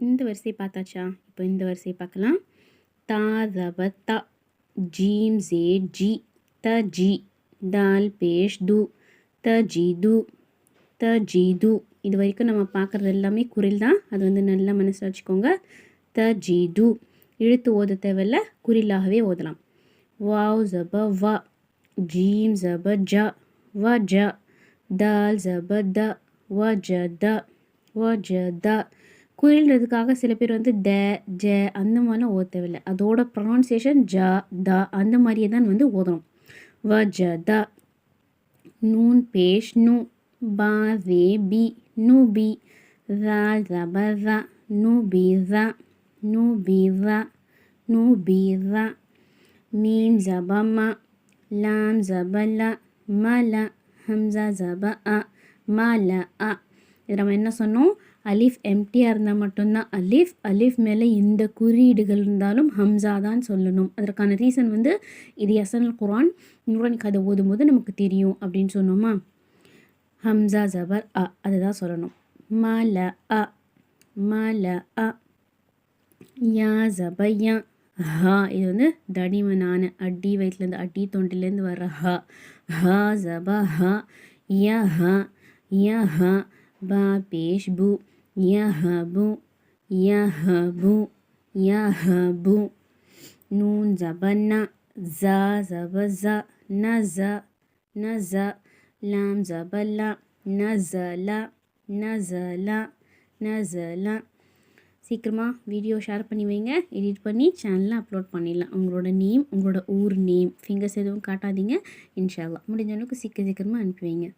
இந்த வரிசை பார்த்தாச்சா? இப்போ இந்த வரிசை பார்க்கலாம். தா ரப த, ஜீம் ஜே ஜி, த ஜி, தால் பேஷ் து, த ஜி து, த ஜி து. இது வரைக்கும் நம்ம பார்க்குறது எல்லாமே குரில் தான். அது வந்து நல்லா மனசில் வச்சுக்கோங்க. த ஜி து இழுத்து ஓத தேவையில்ல, குரிலாகவே ஓதலாம். வாவ் ஜப வா, ஜீம் ஜப ஜ, வ ஜ, தால் ஜப த, வ ஜ த, வ ஜ த. குரில்ன்றதுக்காக சில பேர் வந்து த ஜ அந்த மாதிரிலாம் ஓத தேவையில்லை. அதோட ப்ரொனன்சியேஷன் ஜ த அந்த மாதிரியே தான் வந்து ஓதணும். வ ஜ த. நூன் பேஷ் நு, பா வே பி, நு பி, ரால் ரப ர, நு பி ர, நு பி ர, நு பி ர. மீம் ஜப ம, லாம் ஜப ல, ம ல, ஹம்சா ஜப அ, ம ல அ. இது நம்ம என்ன சொன்னோம்? அலிஃப் எம்டியாக இருந்தால் மட்டும்தான் அலிஃப். அலிஃப் மேலே எந்த குறியீடுகள் இருந்தாலும் ஹம்சா தான் சொல்லணும். அதற்கான ரீசன் வந்து இது யசனல் குரான் நூறானிக்கு அதை ஓதும்போது நமக்கு தெரியும் அப்படின்னு சொன்னோமா. ஹம்சா ஜபர் அ அதுதான் சொல்லணும். ம ல அ, ம ல அ. யா ஜப யா, ஹா இது வந்து தடிமனான அடி வயிற்றுலேருந்து அடி தொண்டிலேருந்து வர ஹா. ஹா ஜப ஹா, யா ஹா, யா ஹா. பா பேஷ் பு, யா ஹ பு, யா ஹ பு, யா ஹ பு. நூன் ஜப ந, ஜா ஜப ஜ, ந ஜ, ந ஜ. லாம் ஜப ல, ந ஜ ல, ந ஜ ல, ந ஜ ல. சீக்கிரமாக வீடியோ ஷேர் பண்ணி வைங்க. எடிட் பண்ணி சேனலில் அப்லோட் பண்ணிடலாம். உங்களோட நேம், உங்களோட ஊர் நேம், ஃபிங்கர்ஸ் எதுவும் காட்டாதீங்க. இன்ஷா அல்லாஹ் முடிஞ்ச அளவுக்கு சீக்கிரமாக அனுப்பி வைங்க.